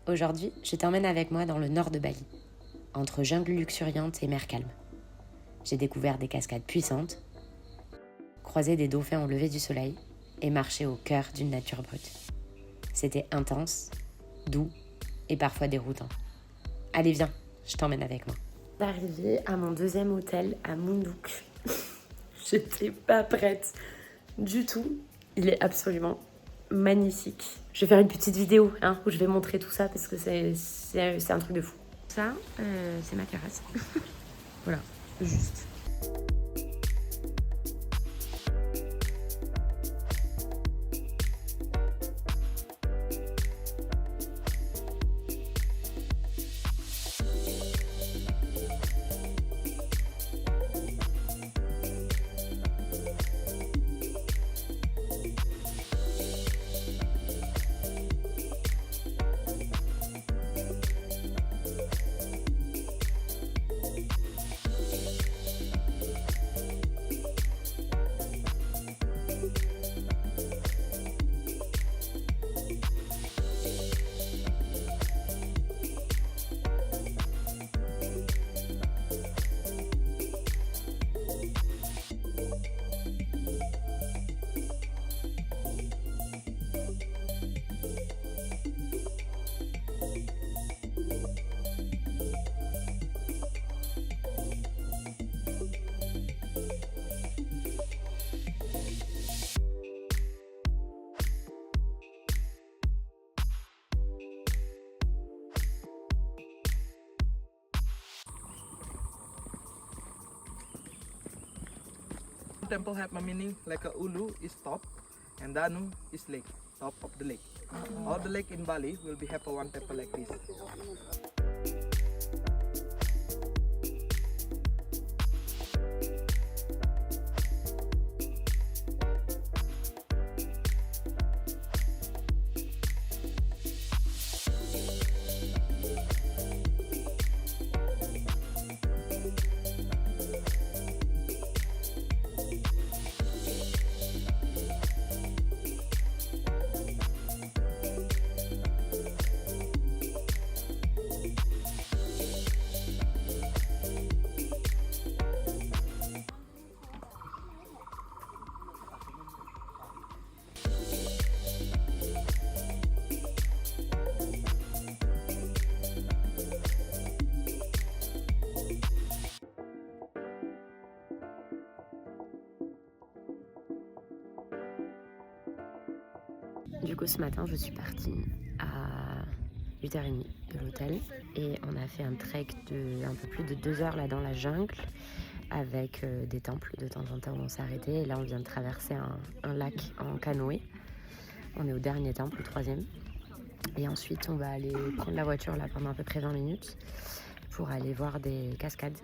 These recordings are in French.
Aujourd'hui, je t'emmène avec moi dans le nord de Bali, entre jungle luxuriante et mer calme. J'ai découvert des cascades puissantes, croisé des dauphins au lever du soleil et marché au cœur d'une nature brute. C'était intense, doux et parfois déroutant. Allez viens, je t'emmène avec moi. Arrivée à mon deuxième hôtel à Moondook. J'étais pas prête du tout. Il est absolument magnifique. Je vais faire une petite vidéo où je vais montrer tout ça parce que c'est un truc de fou. Ça, c'est ma terrasse. Voilà, juste. Temple have a meaning like a ulu is top and danu is lake, top of the lake. All the lake in Bali will be have a one temple like this. Du coup, ce matin, je suis partie à 8h30 de l'hôtel et on a fait un trek de un peu plus de 2 heures là dans la jungle avec des temples de temps en temps où on s'est arrêté. Et là, on vient de traverser un lac en canoë. On est au dernier temple, le 3e. Et ensuite, on va aller prendre la voiture là pendant à peu près 20 minutes pour aller voir des cascades.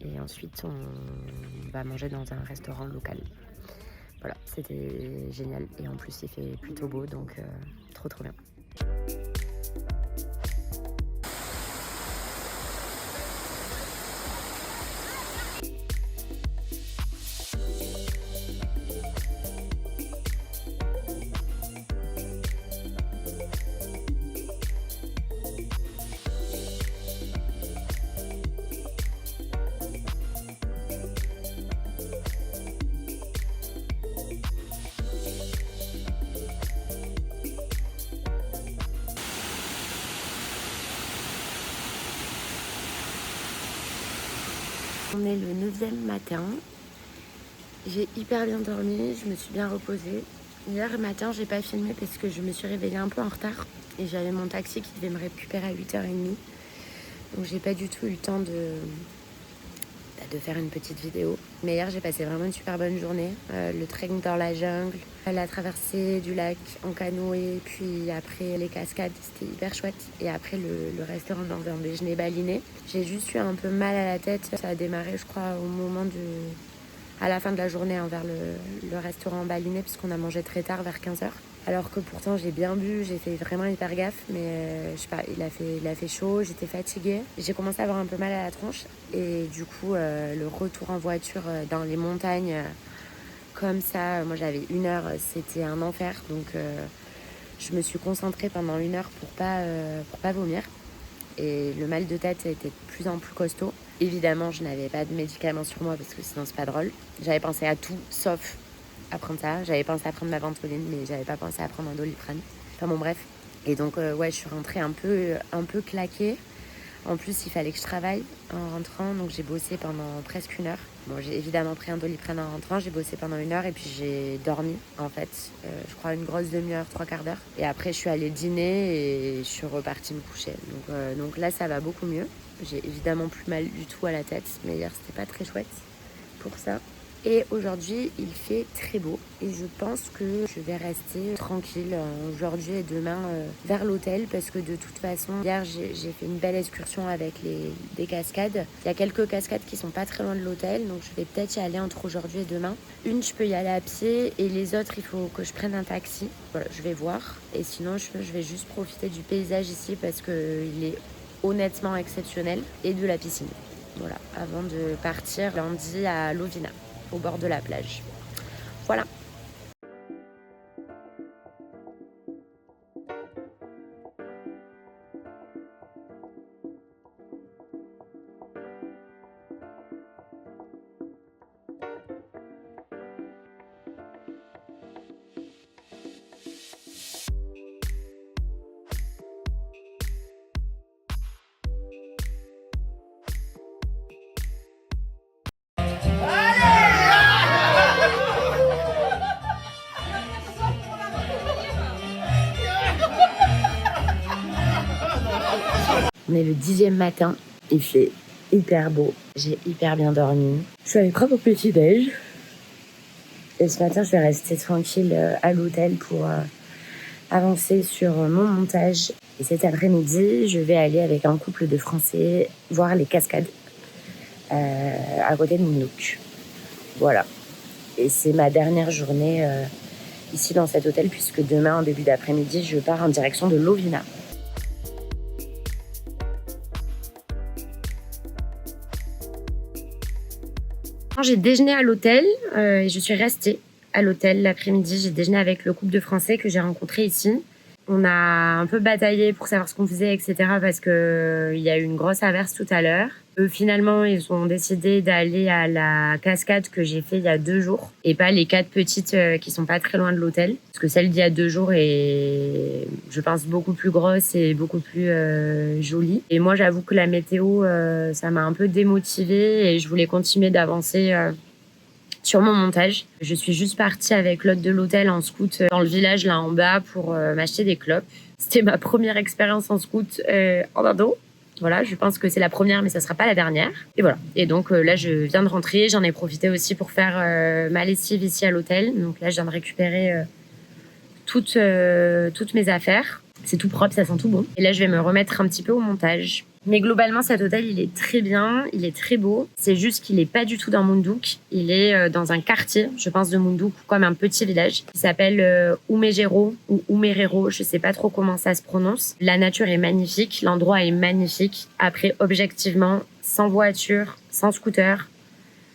Et ensuite, on va manger dans un restaurant local. Voilà, c'était génial et en plus il fait plutôt beau donc trop bien. On est le 9e matin, j'ai hyper bien dormi, je me suis bien reposée. Hier matin j'ai pas filmé parce que je me suis réveillée un peu en retard et j'avais mon taxi qui devait me récupérer à 8h30. Donc j'ai pas du tout eu le temps de faire une petite vidéo. Mais hier j'ai passé vraiment une super bonne journée. Le trek dans la jungle, la traversée du lac en canoë, puis après les cascades, c'était hyper chouette. Et après le restaurant dans un déjeuner balinais. J'ai juste eu un peu mal à la tête. Ça a démarré je crois à la fin de la journée vers le restaurant balinais puisqu'on a mangé très tard vers 15h. Alors que pourtant j'ai bien bu, j'ai fait vraiment hyper gaffe, mais je sais pas, il a fait chaud, j'étais fatiguée. J'ai commencé à avoir un peu mal à la tronche et du coup le retour en voiture dans les montagnes comme ça, moi j'avais 1 heure, c'était un enfer. Donc Je me suis concentrée pendant 1 heure pour pas vomir. Et le mal de tête a été de plus en plus costaud. Évidemment, je n'avais pas de médicaments sur moi parce que sinon c'est pas drôle. J'avais pensé à tout sauf à prendre ça. J'avais pensé à prendre ma ventoline, mais j'avais pas pensé à prendre un Doliprane. Enfin bon, bref. Et donc, ouais, je suis rentrée un peu claquée. En plus, il fallait que je travaille en rentrant, donc j'ai bossé pendant presque 1 heure. Bon, j'ai évidemment pris un Doliprane en rentrant, j'ai bossé pendant 1 heure et puis j'ai dormi, en fait. Je crois une grosse demi-heure, 3/4 d'heure. Et après, je suis allée dîner et je suis repartie me coucher. Donc là, ça va beaucoup mieux. J'ai évidemment plus mal du tout à la tête, mais hier, c'était pas très chouette pour ça. Et aujourd'hui, il fait très beau et je pense que je vais rester tranquille aujourd'hui et demain vers l'hôtel parce que de toute façon, hier, j'ai fait une belle excursion avec des cascades. Il y a quelques cascades qui sont pas très loin de l'hôtel, donc je vais peut-être y aller entre aujourd'hui et demain. Une, je peux y aller à pied et les autres, il faut que je prenne un taxi. Voilà, je vais voir. Et sinon, je vais juste profiter du paysage ici parce qu'il est honnêtement exceptionnel et de la piscine. Voilà, avant de partir lundi à Lovina, au bord de la plage. Voilà. On est le 10e matin, il fait hyper beau, j'ai hyper bien dormi. Je suis allée prendre mon petit déj. Et ce matin, je vais rester tranquille à l'hôtel pour avancer sur mon montage. Et cet après-midi, je vais aller avec un couple de Français voir les cascades à côté de Moundouk. Voilà. Et c'est ma dernière journée ici dans cet hôtel puisque demain, en début d'après-midi, je pars en direction de Lovina. J'ai déjeuné à l'hôtel et je suis restée à l'hôtel l'après-midi. J'ai déjeuné avec le couple de Français que j'ai rencontré ici. On a un peu bataillé pour savoir ce qu'on faisait, etc. parce qu'il y a eu une grosse averse tout à l'heure. Finalement, ils ont décidé d'aller à la cascade que j'ai fait il y a 2 jours et pas les 4 petites qui sont pas très loin de l'hôtel. Parce que celle d'il y a 2 jours est, je pense, beaucoup plus grosse et beaucoup plus jolie. Et moi, j'avoue que la météo, ça m'a un peu démotivée et je voulais continuer d'avancer sur mon montage. Je suis juste partie avec l'hôte de l'hôtel en scout dans le village là en bas pour m'acheter des clopes. C'était ma première expérience en scout en Indo. Voilà, je pense que c'est la première, mais ça sera pas la dernière. Et voilà. Et donc là, je viens de rentrer. J'en ai profité aussi pour faire ma lessive ici à l'hôtel. Donc là, je viens de récupérer toutes mes affaires. C'est tout propre, ça sent tout bon. Et là, je vais me remettre un petit peu au montage. Mais globalement, cet hôtel, il est très bien, il est très beau. C'est juste qu'il n'est pas du tout dans Moundouk. Il est dans un quartier, je pense, de Moundouk, comme un petit village qui s'appelle Oumegero ou Oumerero. Je sais pas trop comment ça se prononce. La nature est magnifique, l'endroit est magnifique. Après, objectivement, sans voiture, sans scooter,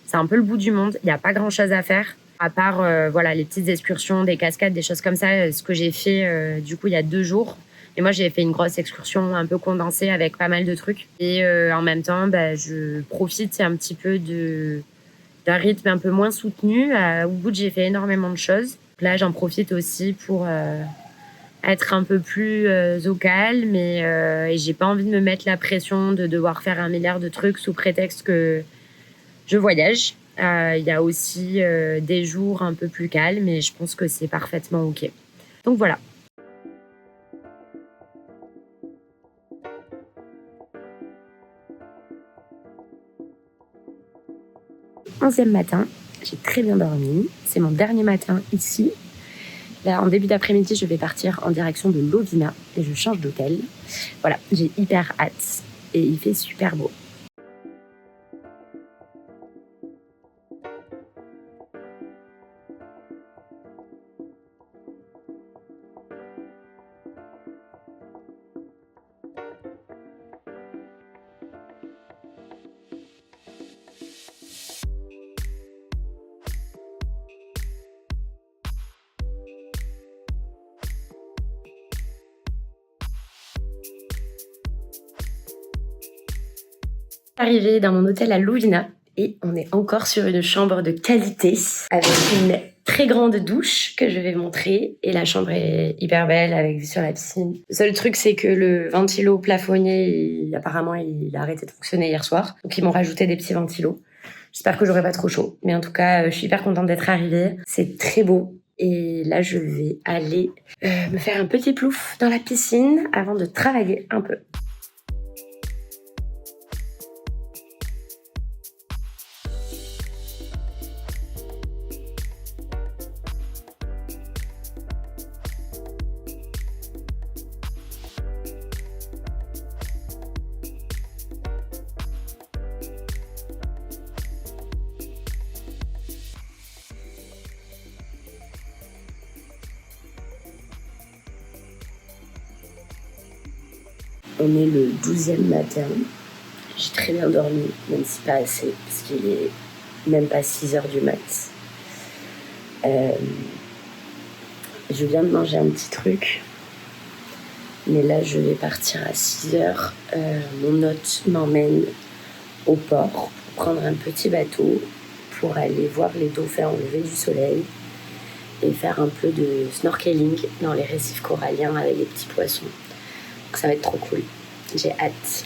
c'est un peu le bout du monde. Il n'y a pas grand-chose à faire. À part voilà, les petites excursions, des cascades, des choses comme ça, ce que j'ai fait du coup il y a 2 jours. Et moi, j'ai fait une grosse excursion un peu condensée avec pas mal de trucs. Et en même temps, je profite un petit peu d'un rythme un peu moins soutenu. À Ubud, j'ai fait énormément de choses. Là, j'en profite aussi pour être un peu plus au calme. Et j'ai pas envie de me mettre la pression de devoir faire 1 milliard de trucs sous prétexte que je voyage. Il y a aussi des jours un peu plus calmes et je pense que c'est parfaitement OK. Donc voilà. 11e matin, j'ai très bien dormi. C'est mon dernier matin ici. Là, en début d'après-midi, je vais partir en direction de Lovina et je change d'hôtel. Voilà, j'ai hyper hâte et il fait super beau. Arrivée dans mon hôtel à Louvina et on est encore sur une chambre de qualité avec une très grande douche que je vais montrer et la chambre est hyper belle avec vue sur la piscine. Le seul truc c'est que le ventilo plafonnier apparemment il a arrêté de fonctionner hier soir, donc ils m'ont rajouté des petits ventilos. J'espère que j'aurai pas trop chaud, mais en tout cas je suis hyper contente d'être arrivée, c'est très beau. Et là je vais aller me faire un petit plouf dans la piscine avant de travailler un peu. On est le 12e matin. J'ai très bien dormi, même si pas assez, parce qu'il est même pas 6h du mat. Je viens de manger un petit truc. Mais là, je vais partir à 6h. Mon hôte m'emmène au port pour prendre un petit bateau pour aller voir les dauphins au lever du soleil et faire un peu de snorkeling dans les récifs coralliens avec les petits poissons. Donc ça va être trop cool. J'ai hâte.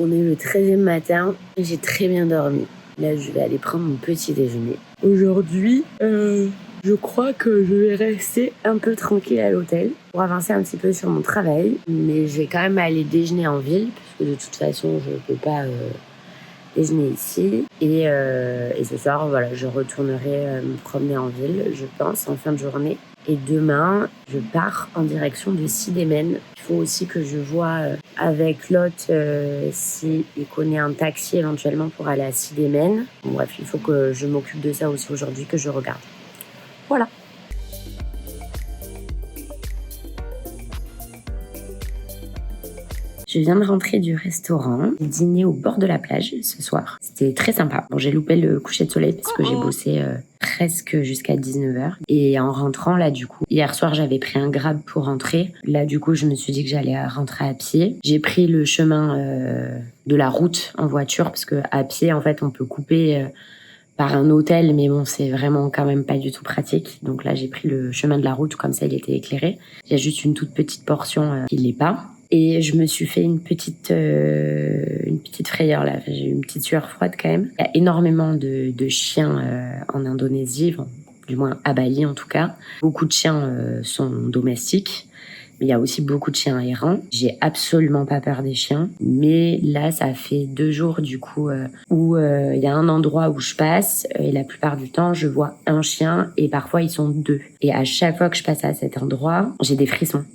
On est le 13e matin et j'ai très bien dormi. Là, je vais aller prendre mon petit déjeuner. Aujourd'hui, je crois que je vais rester un peu tranquille à l'hôtel pour avancer un petit peu sur mon travail. Mais je vais quand même aller déjeuner en ville, puisque de toute façon, je ne peux pas déjeuner ici. Et ce soir, voilà, je retournerai me promener en ville, je pense, en fin de journée. Et demain, je pars en direction de Sidémen. Il faut aussi que je vois avec l'hôte s'il connaît un taxi éventuellement pour aller à Sidémen. Bon, bref, il faut que je m'occupe de ça aussi aujourd'hui, que je regarde. Voilà. Je viens de rentrer du restaurant, dîner au bord de la plage ce soir. C'était très sympa. Bon, j'ai loupé le coucher de soleil parce que j'ai bossé presque jusqu'à 19h. Et en rentrant, là, du coup, hier soir, j'avais pris un Grab pour rentrer. Là, du coup, je me suis dit que j'allais rentrer à pied. J'ai pris le chemin de la route en voiture parce que à pied, en fait, on peut couper par un hôtel, mais bon, c'est vraiment quand même pas du tout pratique. Donc là, j'ai pris le chemin de la route, comme ça, il était éclairé. Il y a juste une toute petite portion qui l'est pas. Et je me suis fait une petite frayeur là. J'ai eu une petite sueur froide quand même. Il y a énormément de chiens en Indonésie, bon, du moins à Bali en tout cas. Beaucoup de chiens sont domestiques, mais il y a aussi beaucoup de chiens errants. J'ai absolument pas peur des chiens, mais là ça fait 2 jours du coup où il y a un endroit où je passe et la plupart du temps je vois un chien et parfois ils sont 2. Et à chaque fois que je passe à cet endroit, j'ai des frissons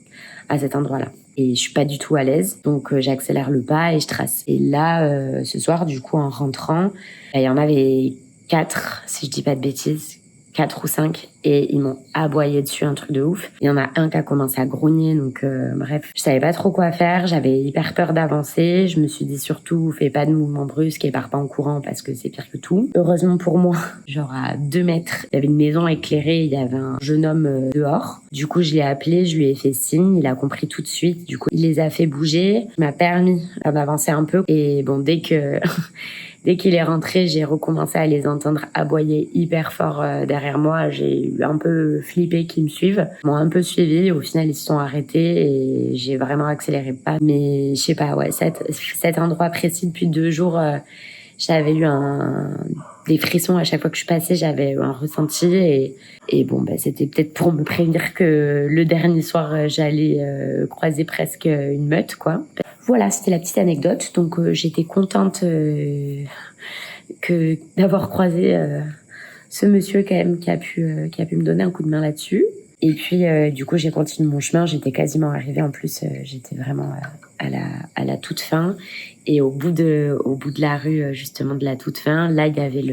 à cet endroit-là. Et je suis pas du tout à l'aise, donc j'accélère le pas et je trace. Et là, ce soir, du coup, en rentrant, il y en avait 4, si je dis pas de bêtises, 4 ou 5, et ils m'ont aboyé dessus, un truc de ouf. Il y en a un qui a commencé à grogner, donc bref, je savais pas trop quoi faire, j'avais hyper peur d'avancer. Je me suis dit surtout, fais pas de mouvements brusques et pars pas en courant parce que c'est pire que tout. Heureusement pour moi, genre à 2 mètres, il y avait une maison éclairée, il y avait un jeune homme dehors. Du coup, je l'ai appelé, je lui ai fait signe, il a compris tout de suite. Du coup, il les a fait bouger, il m'a permis d'avancer un peu. Et bon, dès qu'il est rentré, j'ai recommencé à les entendre aboyer hyper fort derrière moi. J'ai eu un peu flippé qu'ils me suivent. Ils m'ont un peu suivi. Au final, ils se sont arrêtés et j'ai vraiment accéléré le pas. Mais je sais pas, ouais, cet endroit précis depuis 2 jours, j'avais eu des frissons à chaque fois que je passais. J'avais eu un ressenti et bon, bah, c'était peut-être pour me prévenir que le dernier soir, j'allais croiser presque une meute, quoi. Voilà, c'était la petite anecdote. Donc j'étais contente d'avoir croisé ce monsieur quand même qui a pu me donner un coup de main là-dessus. Et puis du coup j'ai continué mon chemin. J'étais quasiment arrivée. En plus j'étais vraiment à la toute fin. Et au bout de la rue justement de la toute fin, là il y avait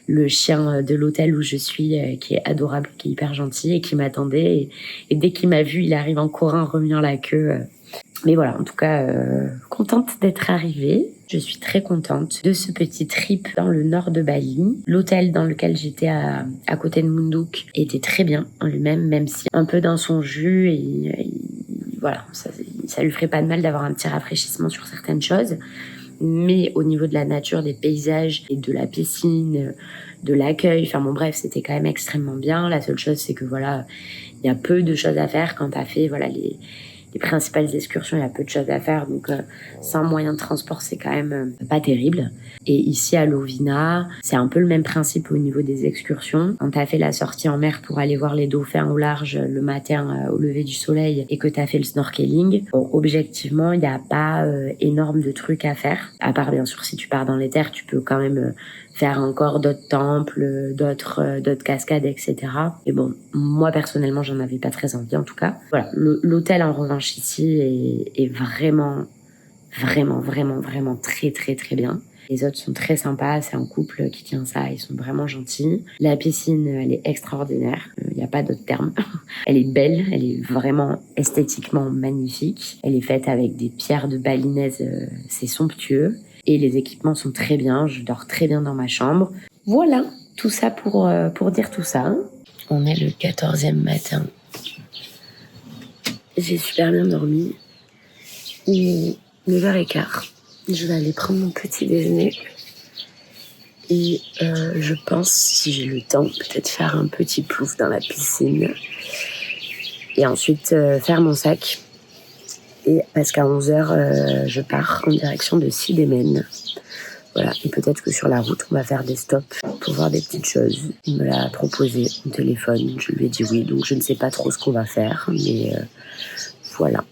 le chien de l'hôtel où je suis qui est adorable, qui est hyper gentil et qui m'attendait. Et dès qu'il m'a vu, il arrive en courant, remuant la queue. Mais voilà, en tout cas, contente d'être arrivée. Je suis très contente de ce petit trip dans le nord de Bali. L'hôtel dans lequel j'étais à côté de Munduk était très bien en lui-même, même si un peu dans son jus. Et voilà, ça lui ferait pas de mal d'avoir un petit rafraîchissement sur certaines choses. Mais au niveau de la nature, des paysages et de la piscine, de l'accueil, enfin bon bref, c'était quand même extrêmement bien. La seule chose, c'est que voilà, il y a peu de choses à faire quand t'as fait voilà les principales excursions, il y a peu de choses à faire, donc sans moyen de transport, c'est quand même pas terrible. Et ici à Lovina, c'est un peu le même principe au niveau des excursions. Quand t'as fait la sortie en mer pour aller voir les dauphins au large le matin au lever du soleil et que t'as fait le snorkeling, bon, objectivement, il n'y a pas énorme de trucs à faire. À part bien sûr, si tu pars dans les terres, tu peux quand même faire encore d'autres temples, d'autres cascades, etc. Et bon, moi personnellement, j'en avais pas très envie en tout cas. Voilà, l'hôtel en revanche ici est vraiment très très très bien. Les autres sont très sympas, c'est un couple qui tient ça, ils sont vraiment gentils. La piscine, elle est extraordinaire, il n'y a pas d'autre terme. Elle est belle, elle est vraiment esthétiquement magnifique. Elle est faite avec des pierres de balinaise, c'est somptueux. Et les équipements sont très bien, je dors très bien dans ma chambre. Voilà, tout ça pour dire tout ça. On est le 14e matin. J'ai super bien dormi. Il est 9h15. Je vais aller prendre mon petit déjeuner. Et je pense, si j'ai le temps, peut-être faire un petit plouf dans la piscine. Et ensuite faire mon sac. Et parce qu'à 11h, je pars en direction de Sidémen. Voilà, et peut-être que sur la route, on va faire des stops pour voir des petites choses. Il me l'a proposé au téléphone, je lui ai dit oui, donc je ne sais pas trop ce qu'on va faire, mais voilà.